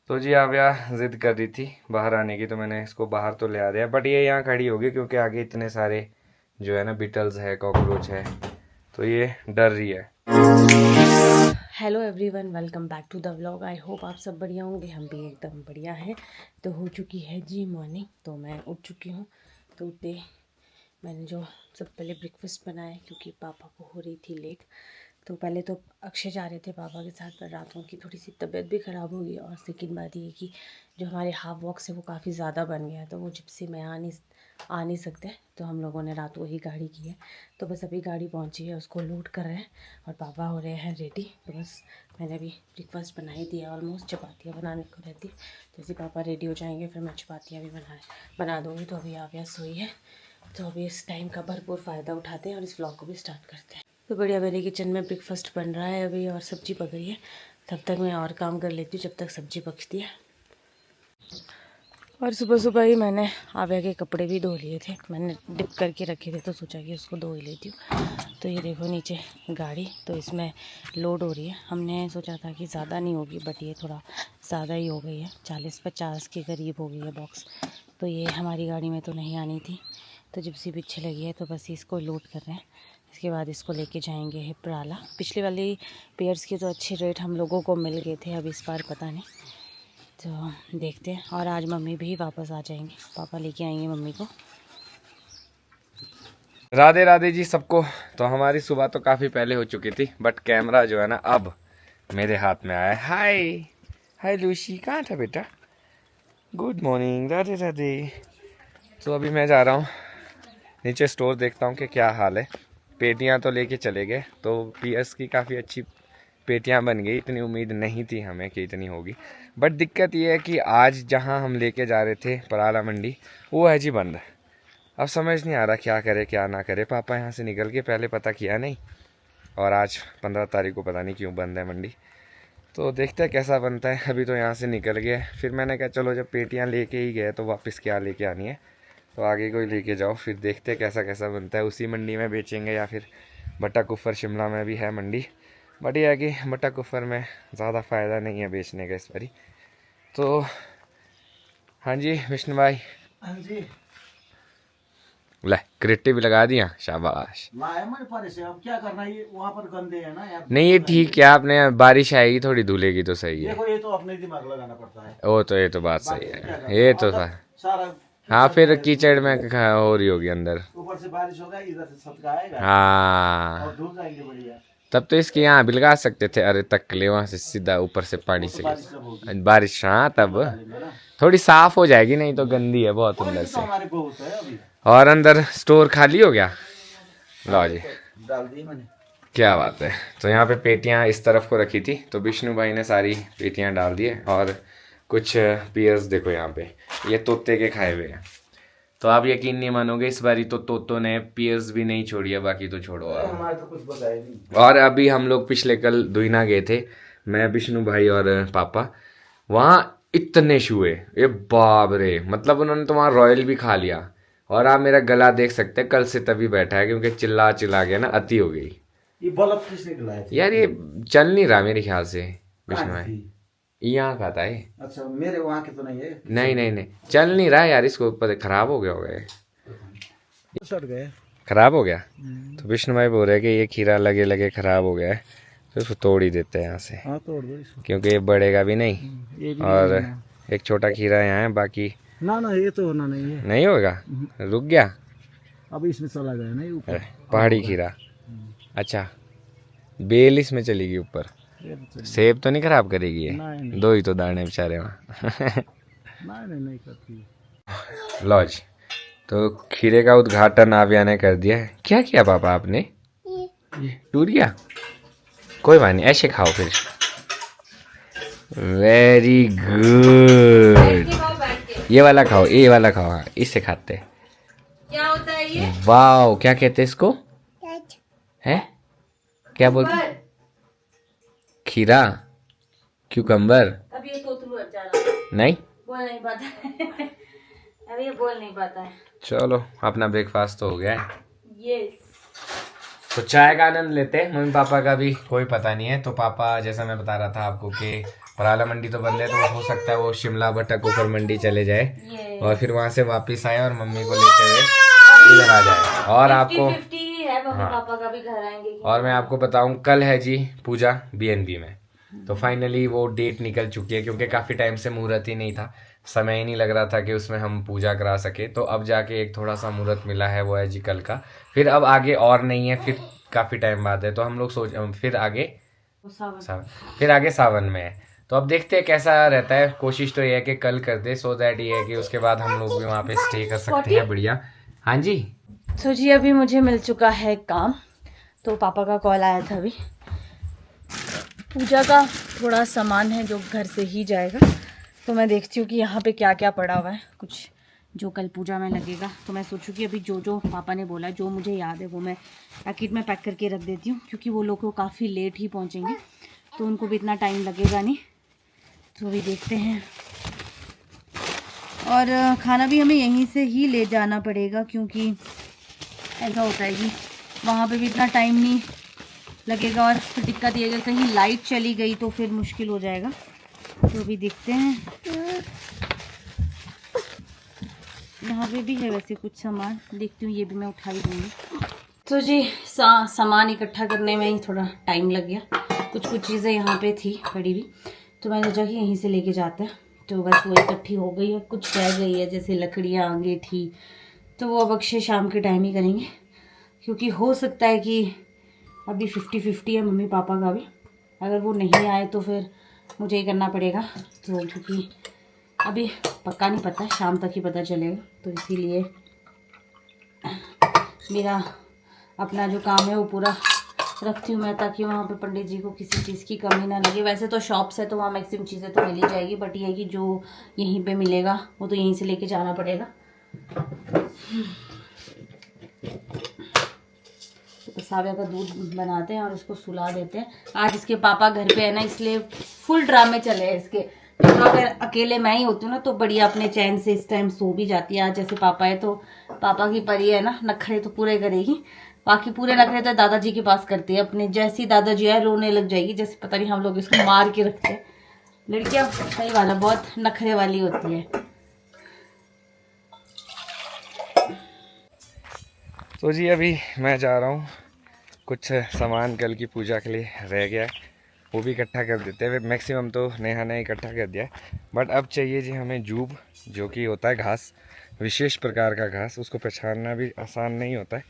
तो जी आव्या जिद कर रही थी बाहर आने की, तो मैंने इसको बाहर तो ले आ दिया, बट ये यहाँ खड़ी होगी क्योंकि आगे इतने सारे जो है ना बीटल्स है, कॉकरोच है, तो ये डर रही है। Hello everyone, welcome back to the vlog. I hope आप सब बढ़िया होंगे, हम भी एकदम बढ़िया है। तो हो चुकी है जी मॉर्निंग, तो मैं उठ चुकी हूँ। तो उठते मैंने जो सब पहले ब्रेकफास्ट बनाया क्योंकि पापा को हो रही थी लेट। तो पहले तो अक्षय जा रहे थे पापा के साथ, पर रात की थोड़ी सी तबीयत भी ख़राब हो गई। और सेकंड बात ये कि जो हमारे हाफ वॉक्स है वो काफ़ी ज़्यादा बन गया है, तो वो जिप्सी में आ नहीं सकते, तो हम लोगों ने रात को ही गाड़ी की है। तो बस अभी गाड़ी पहुंची है, उसको लोड कर रहे हैं और पापा हो रहे हैं रेडी। तो बस मैंने अभी ब्रेकफास्ट बना ही दिया, ऑलमोस्ट चपातियाँ बनाने को रहती। जैसे पापा रेडी हो जाएंगे फिर मैं चपातियाँ भी बना दूँगी। तो अभी आव्या सोई है, तो अभी इस टाइम का भरपूर फ़ायदा उठाते हैं और इस व्लॉग को भी स्टार्ट करते हैं। तो बढ़िया, मेरे किचन में ब्रेकफास्ट बन रहा है अभी और सब्ज़ी पक रही है। तब तक मैं और काम कर लेती हूँ जब तक सब्ज़ी पकती है। और सुबह सुबह ही मैंने आव्या के कपड़े भी धो लिए थे, मैंने डिप करके रखे थे, तो सोचा कि उसको धो ही लेती हूँ। तो ये देखो नीचे गाड़ी, तो इसमें लोड हो रही है। हमने सोचा था कि ज़्यादा नहीं होगी, बट ये थोड़ा ज़्यादा ही हो गई है, 40-50 के करीब हो गई है बॉक्स। तो ये हमारी गाड़ी में तो नहीं आनी थी, तो जिप्सी पीछे लगी है, तो बस इसको लोड कर रहे हैं। इसके बाद इसको लेके जाएंगे हिप्राला। पिछली वाली पेयर्स के तो अच्छे रेट हम लोगों को मिल गए थे, अब इस बार पता नहीं, तो देखते हैं। और आज मम्मी भी वापस आ जाएंगे, पापा लेके आएंगे मम्मी को। राधे राधे जी सबको। तो हमारी सुबह तो काफ़ी पहले हो चुकी थी, बट कैमरा जो है ना अब मेरे हाथ में आया है। हाय हाय लूसी, कहाँ था बेटा? Good morning, Radhe Radhe. तो अभी मैं जा रहा हूँ नीचे स्टोर, देखता हूँ कि क्या हाल है। पेटियाँ तो लेके चले गए, तो पीएस की काफ़ी अच्छी पेटियाँ बन गई। इतनी उम्मीद नहीं थी हमें कि इतनी होगी, बट दिक्कत ये है कि आज जहाँ हम लेके जा रहे थे पराला मंडी, वो है जी बंद। अब समझ नहीं आ रहा क्या करे क्या ना करे। पापा यहाँ से निकल के पहले पता किया नहीं, और आज 15 तारीख को पता नहीं क्यों बंद है मंडी। तो देखते हैं कैसा बनता है। अभी तो यहाँ से निकल गए, फिर मैंने कहा चलो जब पेटियाँ लेके ही गए तो वापस क्या लेके आनी है, तो आगे कोई लेके जाओ, फिर देखते हैं कैसा कैसा बनता है। उसी मंडी में बेचेंगे या फिर बट्टा कुफर शिमला में भी है मंडी, बट ये है कि बट्टा कुफर में ज़्यादा फ़ायदा नहीं है बेचने का इस बारी। तो हाँ जी विष्णु भाई। हाँ जी, ले क्रिट्टी भी लगा दिया, शाबाश। लाया मैंने पर से। अब क्या करना, ये वहाँ पर गंदे है ना यार, नहीं ये ठीक है, आपने बारिश आएगी थोड़ी धुलेगी तो सही है। देखो ये तो अपने दिमाग लगाना पड़ता है। ओ तो ये तो बात सही बाकी तो क्या है, करना, ये तो था। अंदर सारा हाँ कीचड़ फिर है, कीचड़ में हो रही होगी अंदर। ऊपर से बारिश होगा, इधर से सबका आएगा हाँ और धुल जाएंगे बढ़िया। तब तो इसके यहाँ बिलगा सकते थे, अरे तक ले वहाँ से सीधा ऊपर से पानी वो तो से बारिश जब होगी बारिश। हाँ तब डालेंगे ना। थोड़ी साफ हो जाएगी, नहीं तो गंदी है बहुत और अंदर ये तो से। हमारे बहुत है अभी। और अंदर स्टोर खाली हो गया। लो जी, डाल दी मैंने। क्या बात है। तो यहाँ पे पेटियाँ इस तरफ को रखी थी, तो विष्णु भाई ने सारी पेटियाँ डाल दी है। और कुछ पियर्स देखो यहाँ पे, ये तोते के खाए हुए हैं। तो आप यकीन नहीं मानोगे, इस बारी तो तोतों ने पियर्स भी नहीं छोड़ी है, बाकी तो छोड़ो आप। हमारे तो कुछ बताया नहीं। और अभी हम लोग पिछले कल दुईना गए थे, मैं विष्णु भाई और पापा। वहाँ इतने शुए, ये बाप रे, मतलब उन्होंने तो वहाँ रॉयल भी खा लिया। और आप मेरा गला देख सकते हैं, कल से तभी बैठा है क्योंकि चिल्ला चिल्ला के ना अति हो गई। ये बल्ब किसने खिलाया था यार ये चल नहीं रहा मेरे ख्याल से विष्णु कहाँ भाई। थी? यहाँ खाता है। अच्छा, मेरे वहाँ के तो नहीं है। नहीं नहीं नहीं, चल नहीं रहा यार, इसको पता खराब हो गया होगा ये। सड़ गए। खराब हो गया। तो विष्णु भाई बोल रहे हैं कि ये खीरा लगे लगे खराब हो गया है, तो इसको तोड़ ही देते हैं यहाँ से, हाँ तोड़ दो इसको। क्योंकि ये बढ़ेगा भी नहीं। ये भी और नहीं होना। एक छोटा खीरा यहाँ है, बाकी ना ना, ये तो होना नहीं है। नहीं होगा, रुक गया। अब इसमें चला गया नहीं ऊपर। पहाड़ी खीरा, अच्छा बेल इसमें चलेगी ऊपर। ये तो चलिए। सेब तो नहीं खराब करेगी ये? नहीं दो ही तो दाने बेचारे वहाँ। नहीं करती। लॉज। तो खीरे का उद्घाटन आव्या ने कर दिया है। क्या किया पापा आपने? ये टूट गया, कोई बात नहीं, ऐसे खाओ फिर। वेरी गुड, ये वाला खाओ, ये वाला खाओ, हाँ इससे खाते हैं। क्या होता है ये? वाओ, क्या कहते हैं इसको? है क्या बोलते? खीरा, क्यूकम्बर। अब ये तोतलू अचार नहीं बोल नहीं पाता है। अब ये बोल नहीं पाता है। चलो अपना ब्रेकफास्ट तो हो गया है, यस। तो चाय का आनंद लेते हैं। मम्मी पापा का भी कोई पता नहीं है। तो पापा, जैसा मैं बता रहा था आपको कि और आला मंडी तो बंद है, तो हो सकता है वो शिमला बटा कोकर मंडी चले जाए और फिर वहां से वापस आए और मम्मी को लेते हुए इधर आ जाए। और आपको 50-50 है, मम्मी पापा का भी घर आएंगे। और मैं आपको बताऊं, कल है जी पूजा BNB में, तो फाइनली वो डेट निकल चुकी है क्योंकि काफी टाइम से मुहूर्त ही नहीं था, समय ही नहीं लग रहा था कि उसमें हम पूजा करा सके। तो अब जाके एक थोड़ा सा मुहूर्त मिला है, वो है जी कल का। फिर अब आगे और नहीं है, फिर काफी टाइम बाद है, तो हम लोग फिर आगे फिर आगे सावन में है। तो अब देखते हैं कैसा रहता है। कोशिश तो ये है कि कल कर दे, सो दैट ये है कि उसके बाद हम लोग भी वहाँ पे स्टे कर सकते हैं बढ़िया। हाँ जी। तो जी अभी मुझे मिल चुका है काम, तो पापा का कॉल आया था अभी। पूजा का थोड़ा सामान है जो घर से ही जाएगा, तो मैं देखती हूँ कि यहाँ पे क्या क्या पड़ा हुआ है, कुछ जो कल पूजा में लगेगा। तो मैं सोचूँ कि अभी जो जो पापा ने बोला, जो मुझे याद है वो मैं पैकेट में पैक करके रख देती हूँ, क्योंकि वो लोग को काफ़ी लेट ही पहुँचेंगे तो उनको भी इतना टाइम लगेगा नहीं। तो अभी देखते हैं। और खाना भी हमें यहीं से ही ले जाना पड़ेगा, क्योंकि ऐसा होता है कि वहाँ पे भी इतना टाइम नहीं लगेगा। और फिर दिक्कत ये है, कहीं लाइट चली गई तो फिर मुश्किल हो जाएगा। तो अभी देखते हैं। यहाँ पे भी है वैसे कुछ सामान, देखती हूँ, ये भी मैं उठा ही दूँगी। तो जी सामान इकट्ठा करने में ही थोड़ा टाइम लग गया। कुछ चीज़ें यहाँ पे थी पड़ी हुई, तो मैंने सोचा कि यहीं से लेके जाते हैं। तो बस वो इकट्ठी हो गई है, कुछ रह गई है जैसे लकड़ियाँ अंगीठी, तो वो अब अक्षय शाम के टाइम ही करेंगे, क्योंकि हो सकता है कि अभी 50-50 है मम्मी पापा का भी। अगर वो नहीं आए तो फिर मुझे ही करना पड़ेगा। तो क्योंकि अभी पक्का नहीं पता, शाम तक ही पता चलेगा, तो इसीलिए मेरा अपना जो काम है वो पूरा रखती हूँ मैं, ताकि वहाँ पे पंडित जी को किसी चीज़ की कमी ना लगे। वैसे तो शॉप्स है तो वहाँ मैक्सिमम चीज़ें तो मिल ही जाएगी, बट ये है कि जो यहीं पे मिलेगा वो तो यहीं से लेके जाना पड़ेगा। तो साविया का दूध बनाते हैं और इसको सुला देते हैं। आज इसके पापा घर पे है ना, इसलिए फुल ड्रामे चले हैं इसके। तो अगर अकेले मैं ही होती हूँ ना तो बढ़िया अपने चैन से इस टाइम सो भी जाती है। आज जैसे पापा है तो पापा की परी है ना, नखरे तो पूरे करेगी। बाकी पूरे नखरे तो दादाजी के पास करती है अपने। जैसी दादाजी है रोने लग जाएगी, जैसे पता नहीं हम लोग इसको मार के रखते हैं। लड़कियां सही वाला बहुत नखरे वाली होती है। तो जी अभी मैं जा रहा हूँ, कुछ सामान कल की पूजा के लिए रह गया है वो भी इकट्ठा कर देते हैं। मैक्सिमम तो नेहा ने इकट्ठा कर दिया है, बट अब चाहिए जी हमें जूब, जो कि होता है घास, विशेष प्रकार का घास। उसको पहचानना भी आसान नहीं होता है।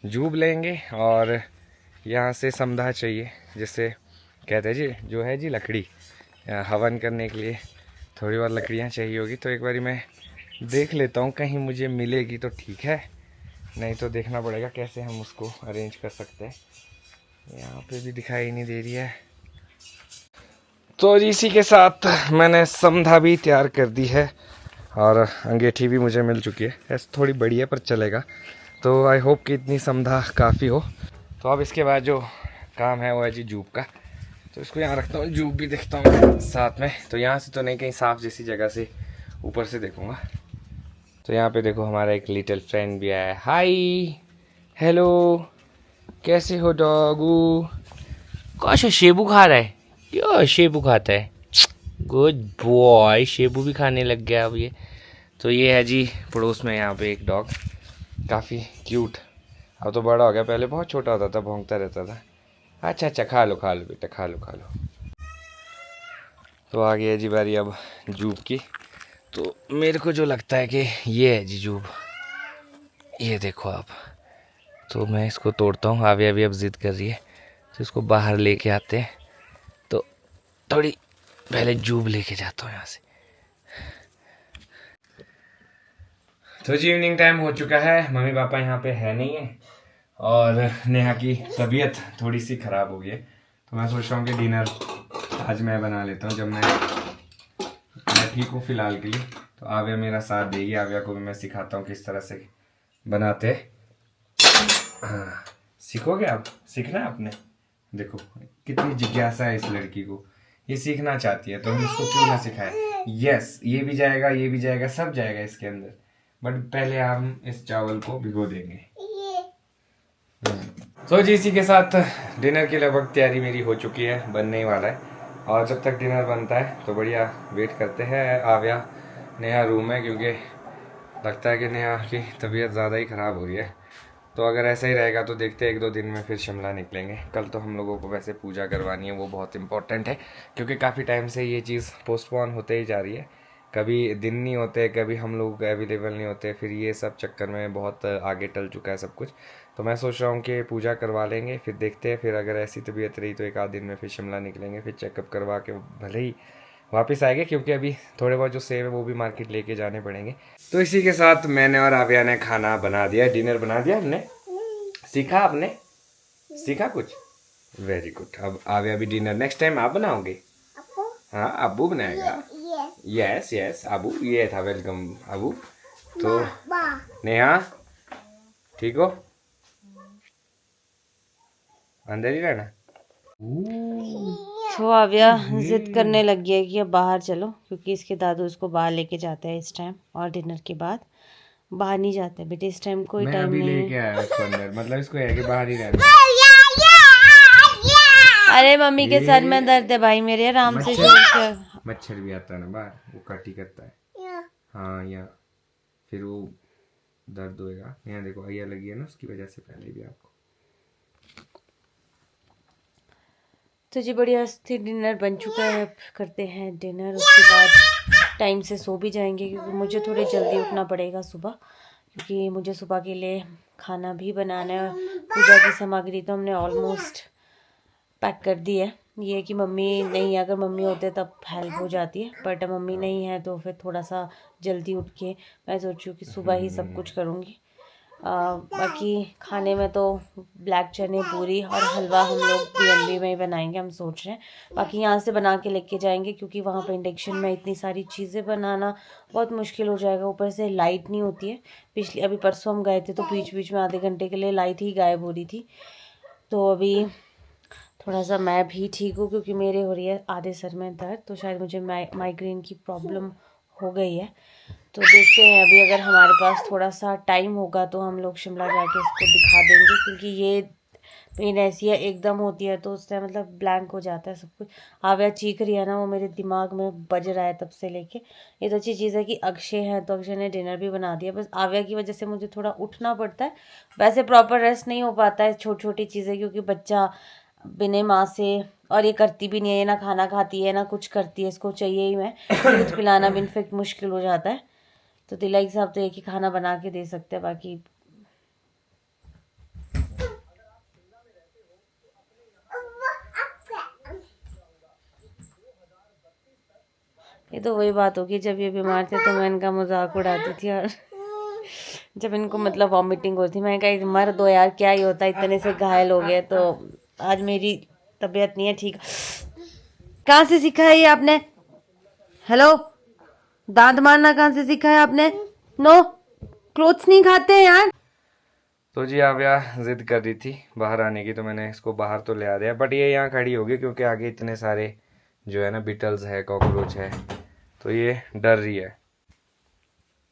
जूब लेंगे और यहाँ से समधा चाहिए, जिससे कहते हैं जी, जो है जी लकड़ी, हवन करने के लिए थोड़ी बहुत लकड़ियाँ चाहिए होगी। तो एक बारी मैं देख लेता हूँ, कहीं मुझे मिलेगी तो ठीक है, नहीं तो देखना पड़ेगा कैसे हम उसको अरेंज कर सकते हैं। यहाँ पे भी दिखाई नहीं दे रही है। तो इसी के साथ मैंने समधा भी तैयार कर दी है और अंगीठी भी मुझे मिल चुकी है। ऐसे थोड़ी बड़ी है पर चलेगा। तो आई होप कि इतनी समधा काफ़ी हो। तो अब इसके बाद जो काम है वो है जी जूब का। तो इसको यहाँ रखता हूँ, जूब भी देखता हूँ साथ में। तो यहाँ से तो नहीं, कहीं साफ जैसी जगह से ऊपर से देखूँगा। तो यहाँ पे देखो हमारा एक लिटिल फ्रेंड भी आया है। हाय, हेलो, कैसे हो डॉगू? कौन शेबू खा रहा है? क्यों शेबू खाता है? गुड बॉय, शेबू भी खाने लग गया अब ये। तो ये है जी पड़ोस में यहाँ पे एक डॉग, काफ़ी क्यूट। अब तो बड़ा हो गया, पहले बहुत छोटा होता था, भौंकता रहता था। अच्छा अच्छा, खा लो बेटा, खा लो। तो आ गई है जी बारी अब जूब की। तो मेरे को जो लगता है कि ये है जी जूब, ये देखो आप। तो मैं इसको तोड़ता हूँ। अभी अब जिद कर रही है, तो इसको बाहर लेके आते हैं। तो थोड़ी पहले जूब लेके जाता हूँ यहाँ से। तो जी इवनिंग टाइम हो चुका है, मम्मी पापा यहाँ पे है नहीं है और नेहा की तबीयत थोड़ी सी ख़राब हो गई है। तो मैं सोच रहा हूँ कि डिनर आज मैं बना लेता हूँ, जब मैं ठीक हूँ फ़िलहाल के लिए। तो आव्या मेरा साथ देगी, आव्या को भी मैं सिखाता हूँ किस तरह से बनाते। हाँ, सीखोगे आप? सीखना है आपने। देखो कितनी जिज्ञासा है इस लड़की को, ये सीखना चाहती है, तो हम इसको क्यों ना सिखाएं। यस, ये भी जाएगा, सब जाएगा इसके अंदर। बट पहले हम इस चावल को भिगो देंगे। तो जी इसी के साथ डिनर की लगभग तैयारी मेरी हो चुकी है, बनने ही वाला है। और जब तक डिनर बनता है तो बढ़िया वेट करते हैं। आव्या नेहा रूम है क्योंकि लगता है कि नेहा की तबीयत ज़्यादा ही ख़राब हो रही है। तो अगर ऐसा ही रहेगा तो देखते हैं 1-2 दिन में फिर शिमला निकलेंगे। कल तो हम लोगों को वैसे पूजा करवानी है, वो बहुत इंपॉर्टेंट है क्योंकि काफ़ी टाइम से ये चीज़ पोस्टपोन होते ही जा रही है। कभी दिन नहीं होते, कभी हम लोग अवेलेबल नहीं होते, फिर ये सब चक्कर में बहुत आगे टल चुका है सब कुछ। तो मैं सोच रहा हूँ कि पूजा करवा लेंगे, फिर देखते हैं। फिर अगर ऐसी तबीयत रही तो 1-आध दिन में फिर शिमला निकलेंगे, फिर चेकअप करवा के भले ही वापस आएंगे क्योंकि अभी थोड़े बहुत जो सेब है वो भी मार्केट लेके जाने पड़ेंगे। तो इसी के साथ मैंने और आव्या ने खाना बना दिया, डिनर बना दिया हमने। सीखा आपने? सीखा कुछ? Very good. अब आव्या भी डिनर नेक्स्ट टाइम आप बनाओगे? हाँ, अबू बनाएगा। यस यस अबू, ये था वेलकम अबू। तो नेहा ठीक हो? अंदर ही रहना। तो आव्या जिद करने लग गया कि अब बाहर चलो, क्योंकि इसके दादू इसको बाहर लेके जाते हैं इस टाइम, और डिनर के बाद बाहर नहीं जाते बेटे इस टाइम, कोई मैं टाइम अभी नहीं लेके है। आया उसको अंदर, मतलब इसको है कि बाहर ही रहना। अरे मम्मी के सर में दर्द है भाई मेरे, आराम से सोच कर। मच्छर भी आता है ना बाहर, वो कटी करता है। हाँ, या फिर वो दर्द होएगा। यहाँ देखो अय्या लगी है ना, उसकी वजह से पहले भी आपको। तो जी बढ़िया थी, डिनर बन चुका है। अब करते हैं डिनर, उसके बाद टाइम से सो भी जाएंगे क्योंकि मुझे थोड़े जल्दी उठना पड़ेगा सुबह, क्योंकि मुझे सुबह के लिए खाना भी बनाना है। पूजा की सामग्री तो हमने ऑलमोस्ट पैक कर दी है। ये है कि मम्मी नहीं, अगर मम्मी होते तब हेल्प हो जाती है, बट मम्मी नहीं है तो फिर थोड़ा सा जल्दी उठ के मैं सोचूँ कि सुबह ही सब कुछ करूँगी। बाकी खाने में तो ब्लैक चने पूरी और हलवा हम लोग पीएनबी में ही बनाएंगे, हम सोच रहे हैं। बाकी यहाँ से बना के लेके जाएंगे क्योंकि वहाँ पे इंडक्शन में इतनी सारी चीज़ें बनाना बहुत मुश्किल हो जाएगा। ऊपर से लाइट नहीं होती है। अभी परसों हम गए थे तो बीच बीच में आधे घंटे के लिए लाइट ही गायब हो रही थी। तो अभी थोड़ा सा मैं भी ठीक हूँ क्योंकि मेरे हो रही है आधे सर में दर्द, तो शायद मुझे माइग्रेन की प्रॉब्लम हो गई है। तो देखते हैं, अभी अगर हमारे पास थोड़ा सा टाइम होगा तो हम लोग शिमला जाके इसको दिखा देंगे, क्योंकि ये पेन ऐसी है एकदम होती है तो उस टाइम मतलब ब्लैंक हो जाता है सब कुछ। आव्या चीख रही है ना, वो मेरे दिमाग में बज रहा है तब से लेके। ये तो अच्छी चीज़ है कि अक्षय है तो अक्षय ने डिनर भी बना दिया, बस आव्या की वजह से मुझे थोड़ा उठना पड़ता है। वैसे प्रॉपर रेस्ट नहीं हो पाता है, छोटी छोटी चीज़ें, क्योंकि बच्चा बिना माँ से, और ये करती भी नहीं है, ये ना खाना खाती है ना कुछ करती है, इसको चाहिए ही मैं दूध पिलाना भी इनफेक्ट मुश्किल हो जाता है। तो तिलक साहब तो एक ही खाना बना के दे सकते हैं, बाकी ये तो वही बात होगी, जब ये बीमार थे तो मैं इनका मजाक उड़ाती थी, और जब इनको मतलब वॉमिटिंग होती थी मैं कहीं मर दो यार, क्या ही होता है, इतने से घायल हो गए। तो आज मेरी तबीयत नहीं है ठीक। कहाँ से सीखा है ये आपने? हेलो, दांत मारना कहाँ से सीखा है आपने? नो, क्लोथ्स नहीं खाते हैं यार। तो जी आव्या जिद कर रही थी बाहर आने की, तो मैंने इसको बाहर तो ले आ दिया, बट ये यहाँ खड़ी होगी क्योंकि आगे इतने सारे जो है ना बिटल्स है, कॉकरोच है, तो ये डर रही है।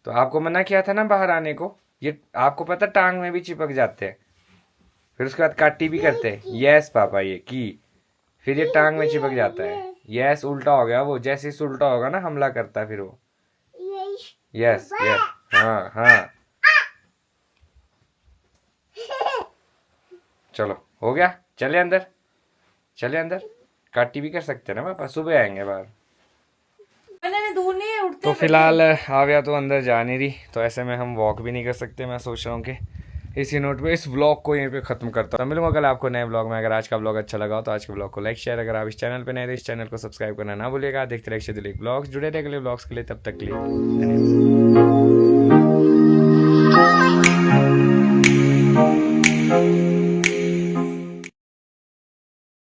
तो आपको मना किया था ना बाहर आने को, ये आपको पता टांग में भी चिपक जाते हैं, फिर उसके बाद काटी भी करते हैं। यस पापा, ये की फिर ये टांग में चिपक जाता है। यस, उल्टा हो गया वो, जैसे ही उल्टा होगा ना हमला करता है फिर वो। यस यस, हाँ हाँ, चलो हो गया, चले अंदर, चले अंदर। काटी भी कर सकते हैं ना पापा, सुबह आएंगे बाहर। दूर नहीं है, उठते तो फिलहाल आव्या तो अंदर जा नहीं रही, तो ऐसे में हम वॉक भी नहीं कर सकते। मैं सोच रहा हूँ कि इसी नोट पे इस व्लॉग को यहीं पे खत्म करता हूँ। मिलूंगा कल आपको नए व्लॉग में। अगर आज का व्लॉग अच्छा लगा हो तो आज के व्लॉग को लाइक शेयर, अगर आप इस चैनल पे नए तो इस चैनल को सब्सक्राइब करना ना भूलिएगा। देखते रहिए दिलीप व्लॉग्स, जुड़े रहे अगले व्लॉग्स के लिए, तब तक के लिए धन्यवाद।